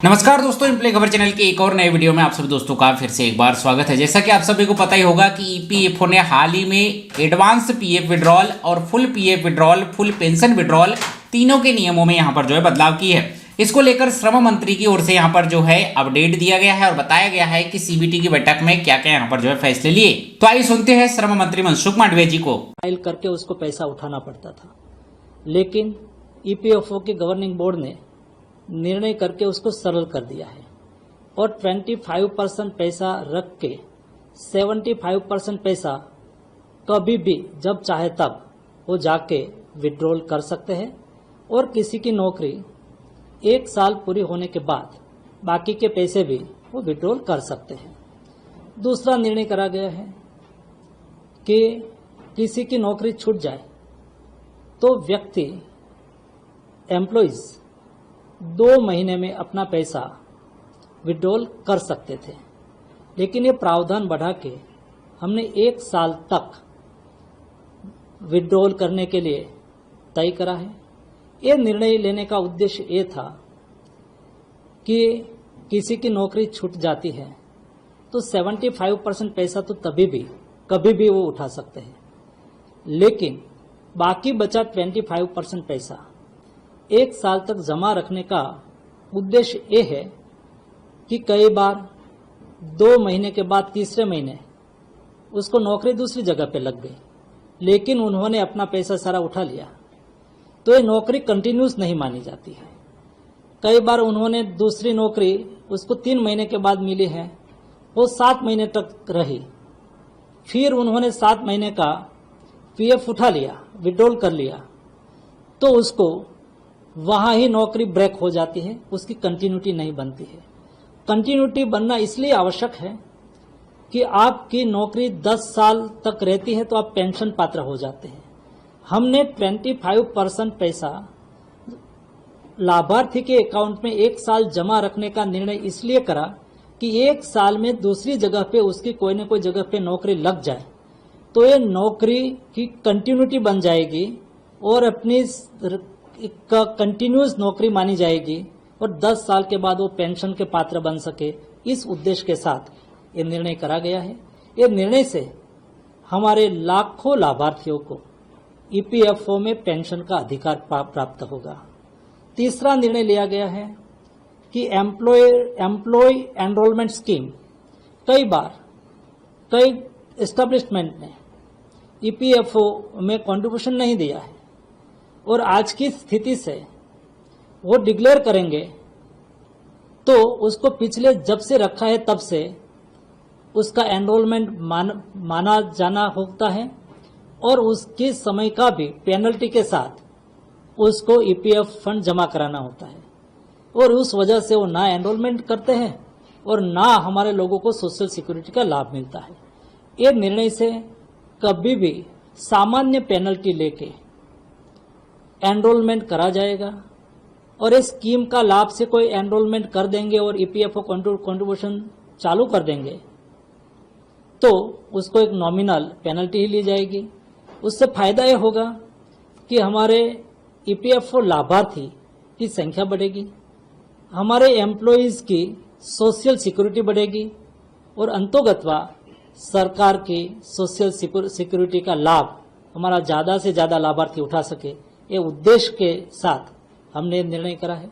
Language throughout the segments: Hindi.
नमस्कार दोस्तों, इम्प्ले खबर चैनल के एक और नए वीडियो में आप सभी दोस्तों का फिर से एक बार स्वागत है। जैसा कि आप सभी को पता ही होगा कि ईपीएफओ ने हाल ही में एडवांस पीएफ विड्रॉल और full PF withdrawal, full pension withdrawal तीनों के नियमों में यहां पर जो है बदलाव की है। इसको लेकर श्रम मंत्री की ओर से यहां पर जो है अपडेट दिया गया है और बताया गया है कि सीबीटी की बैठक में क्या क्या यहां पर जो है फैसले लिए। तो आइए सुनते हैं श्रम मंत्री मनसुख मांडविया जी को। फाइल करके उसको पैसा उठाना पड़ता था, लेकिन ईपीएफओ के गवर्निंग बोर्ड ने निर्णय करके उसको सरल कर दिया है और 25% पैसा रख के 75% पैसा कभी भी जब चाहे तब वो जाके विड्रॉल कर सकते हैं और किसी की नौकरी 1 साल पूरी होने के बाद बाकी के पैसे भी वो विड्रॉल कर सकते हैं। दूसरा निर्णय करा गया है कि किसी की नौकरी छूट जाए तो व्यक्ति एम्प्लॉइज 2 महीने में अपना पैसा विड्रॉल कर सकते थे, लेकिन ये प्रावधान बढ़ा के हमने 1 साल तक विड्रॉल करने के लिए तय करा है। ये निर्णय लेने का उद्देश्य ये था कि किसी की नौकरी छूट जाती है तो 75% पैसा तो तभी भी कभी भी वो उठा सकते हैं, लेकिन बाकी बचा 25% पैसा 1 साल तक जमा रखने का उद्देश्य ये है कि कई बार 2 महीने के बाद तीसरे महीने उसको नौकरी दूसरी जगह पे लग गई, लेकिन उन्होंने अपना पैसा सारा उठा लिया, तो ये नौकरी कंटिन्यूस नहीं मानी जाती है। कई बार उन्होंने दूसरी नौकरी उसको 3 महीने के बाद मिली है, वो 7 महीने तक रही, फिर उन्होंने 7 महीने का पीएफ उठा लिया, विड्रॉल कर लिया, तो उसको वहां ही नौकरी ब्रेक हो जाती है, उसकी कंटिन्यूटी नहीं बनती है। कंटिन्यूटी बनना इसलिए आवश्यक है कि आपकी नौकरी 10 साल तक रहती है तो आप पेंशन पात्र हो जाते हैं। हमने 25% पैसा लाभार्थी के अकाउंट में 1 साल जमा रखने का निर्णय इसलिए करा कि 1 साल में दूसरी जगह पे उसकी कोई न कोई जगह पे नौकरी लग जाए तो ये नौकरी की कंटिन्यूटी बन जाएगी और अपनी का कंटिन्यूस नौकरी मानी जाएगी और 10 साल के बाद वो पेंशन के पात्र बन सके। इस उद्देश्य के साथ ये निर्णय करा गया है। ये निर्णय से हमारे लाखों लाभार्थियों को ईपीएफओ में पेंशन का अधिकार प्राप्त होगा। तीसरा निर्णय लिया गया है कि एम्प्लॉय एनरोलमेंट स्कीम कई बार कई एस्टेब्लिशमेंट ने ईपीएफओ में कंट्रीब्यूशन नहीं दिया है और आज की स्थिति से वो डिक्लेयर करेंगे तो उसको पिछले जब से रखा है तब से उसका एनरोलमेंट माना जाना होता है और उसके समय का भी पेनल्टी के साथ उसको ईपीएफ फंड जमा कराना होता है और उस वजह से वो ना एनरोलमेंट करते हैं और ना हमारे लोगों को सोशल सिक्योरिटी का लाभ मिलता है। ये निर्णय से कभी भी सामान्य पेनल्टी लेके एनरोलमेंट करा जाएगा और इस स्कीम का लाभ से कोई एनरोलमेंट कर देंगे और ईपीएफओ कंट्रीब्यूशन चालू कर देंगे तो उसको एक नॉमिनल पेनल्टी ही ली जाएगी। उससे फायदा यह होगा कि हमारे ईपीएफओ लाभार्थी की संख्या बढ़ेगी, हमारे एम्प्लॉइज की सोशल सिक्योरिटी बढ़ेगी और अंतोगत्वा सरकार की सोशल सिक्योरिटी का लाभ हमारा ज़्यादा से ज़्यादा लाभार्थी उठा सके, ये उद्देश्य के साथ हमने निर्णय करा है।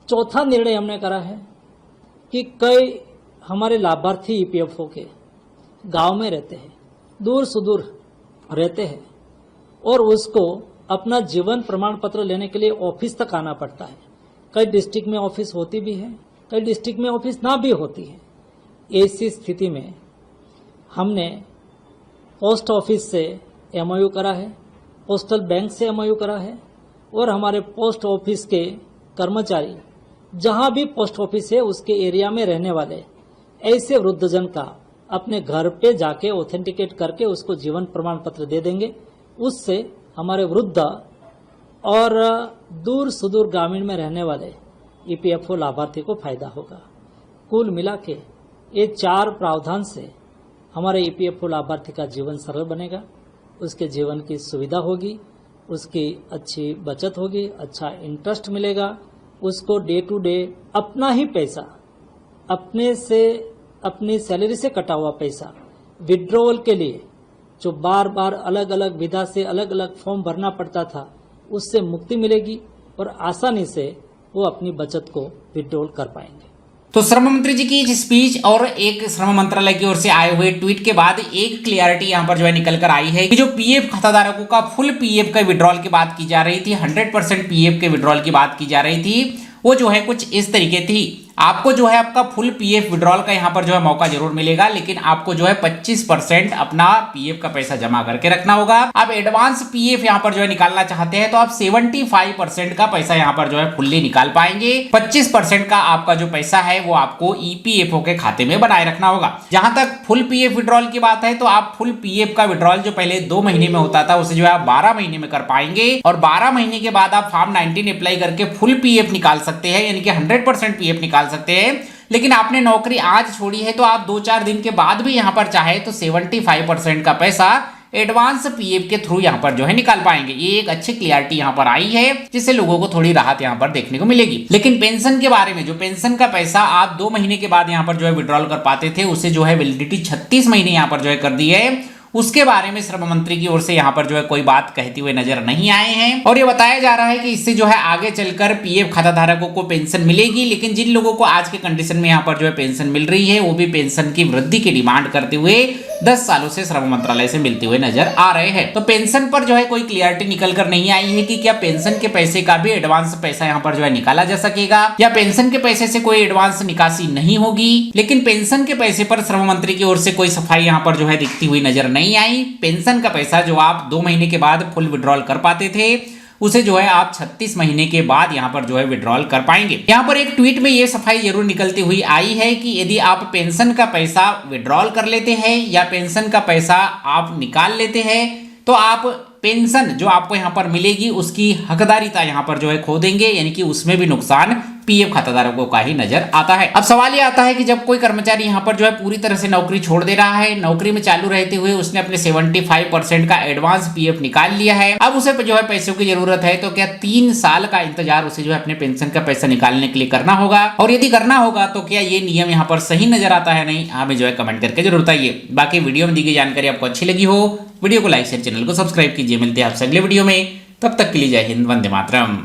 चौथा निर्णय हमने करा है कि कई हमारे लाभार्थी ईपीएफओ के गांव में रहते हैं, दूर सुदूर रहते हैं और उसको अपना जीवन प्रमाण पत्र लेने के लिए ऑफिस तक आना पड़ता है। कई डिस्ट्रिक्ट में ऑफिस होती भी है, कई डिस्ट्रिक्ट में ऑफिस ना भी होती है। ऐसी स्थिति में हमने पोस्ट ऑफिस से एमओयू करा है, पोस्टल बैंक से एमओयू करा है और हमारे पोस्ट ऑफिस के कर्मचारी जहां भी पोस्ट ऑफिस है उसके एरिया में रहने वाले ऐसे वृद्धजन का अपने घर पे जाके ऑथेंटिकेट करके उसको जीवन प्रमाण पत्र दे देंगे। उससे हमारे वृद्ध और दूर सुदूर ग्रामीण में रहने वाले ईपीएफओ लाभार्थी को फायदा होगा। कुल मिला के ये 4 प्रावधान से हमारे ईपीएफओ लाभार्थी का जीवन सरल बनेगा, उसके जीवन की सुविधा होगी, उसकी अच्छी बचत होगी, अच्छा इंटरेस्ट मिलेगा उसको डे टू डे अपना ही पैसा, अपने से अपनी सैलरी से कटा हुआ पैसा विड्रॉवल के लिए जो बार बार अलग अलग विधा से अलग अलग फॉर्म भरना पड़ता था, उससे मुक्ति मिलेगी और आसानी से वो अपनी बचत को विड्रॉल कर पाएंगे। तो श्रम मंत्री जी की इस स्पीच और एक श्रम मंत्रालय की ओर से आए हुए ट्वीट के बाद एक क्लियरिटी यहाँ पर जो है निकल कर आई है कि जो पीएफ खाताधारकों का फुल पीएफ का विड्रॉल की बात की जा रही थी, 100% पीएफ के विड्रॉल की बात की जा रही थी, वो जो है कुछ इस तरीके थी। आपको जो है आपका फुल पीएफ विड्रॉल का यहाँ पर जो है मौका जरूर मिलेगा, लेकिन आपको जो है 25% अपना पीएफ का पैसा जमा करके रखना होगा। आप एडवांस पीएफ यहाँ पर जो है निकालना चाहते हैं तो आप 75% का पैसा यहाँ पर जो है फुल्ली निकाल पाएंगे। 25% का आपका जो पैसा है वो आपको ईपीएफओ के खाते में बनाए रखना होगा। जहां तक फुल पीएफ विड्रॉल की बात है तो आप फुल पीएफ का विड्रॉल जो पहले 2 महीने में होता था उसे जो है आप 12 महीने में कर पाएंगे और 12 महीने के बाद आप फॉर्म 19 अप्लाई करके फुल पीएफ निकाल सकते हैं, यानी कि 100% पीएफ निकाल सकते हैं। लेकिन आपने नौकरी आज छोड़ी है तो आप 2-4 दिन के बाद भी यहां पर चाहे तो 75% का पैसा एडवांस पीएफ के थ्रू यहां पर जो है निकाल पाएंगे। ये एक अच्छी क्लियरिटी यहां पर आई है जिससे लोगों को थोड़ी राहत यहां पर देखने को मिलेगी। लेकिन पेंशन के बारे में, जो पेंशन का पैसा आप 2 महीने के बाद यहां पर जो है विड्रॉल कर पाते थे, उसे जो है वैलिडिटी 36 महीने यहां पर जो है कर दी है। उसके बारे में श्रम मंत्री की ओर से यहाँ पर जो है कोई बात कहते हुए नजर नहीं आए हैं और ये बताया जा रहा है कि इससे जो है आगे चलकर पीएफ खाता धारकों को पेंशन मिलेगी। लेकिन जिन लोगों को आज के कंडीशन में यहाँ पर जो है पेंशन मिल रही है वो भी पेंशन की वृद्धि की डिमांड करते हुए 10 सालों से श्रम मंत्रालय से मिलते हुए नजर आ रहे हैं। तो पेंशन पर जो है कोई क्लियरिटी निकल कर नहीं आई है कि क्या पेंशन के पैसे का भी एडवांस पैसा यहाँ पर जो है निकाला जा सकेगा या पेंशन के पैसे से कोई एडवांस निकासी नहीं होगी। लेकिन पेंशन के पैसे पर श्रम मंत्री की ओर से कोई सफाई यहाँ पर जो है दिखती हुई नजर नहीं आई। पेंशन का पैसा जो आप 2 महीने के बाद फुल विड्रॉल कर पाते थे उसे जो है आप 36 महीने के बाद यहां पर जो है विड्रॉल कर पाएंगे। यहां पर एक ट्वीट में ये सफाई जरूर निकलती हुई आई है कि यदि आप पेंशन का पैसा विड्रॉल कर लेते हैं या पेंशन का पैसा आप निकाल लेते हैं तो आप पेंशन जो आपको यहां पर मिलेगी उसकी हकदारिता यहां पर जो है खो देंगे, यानी कि उसमें भी नुकसान पीएफ खाताधारकों का ही नजर आता है। अब सवाल ये आता है कि जब कोई कर्मचारी यहां पर जो है पूरी तरह से नौकरी छोड़ दे रहा है, नौकरी में चालू रहते हुए उसने अपने 75% का एडवांस पीएफ निकाल लिया है, अब उसे जो है पैसों की जरूरत है, तो क्या 3 साल का इंतजार उसे जो है अपने पेंशन का पैसा निकालने के लिए करना होगा? और यदि करना होगा तो क्या ये नियम यहाँ पर सही नजर आता है? नहीं, हमें जो है कमेंट करके जरूर बताइए। बाकी वीडियो में दी गई जानकारी आपको अच्छी लगी हो, वीडियो को लाइक शेयर, चैनल को सब्सक्राइब कीजिए। मिलते हैं आपसे अगले वीडियो में, तब तक के लिए जय हिंद, वंदे मातरम।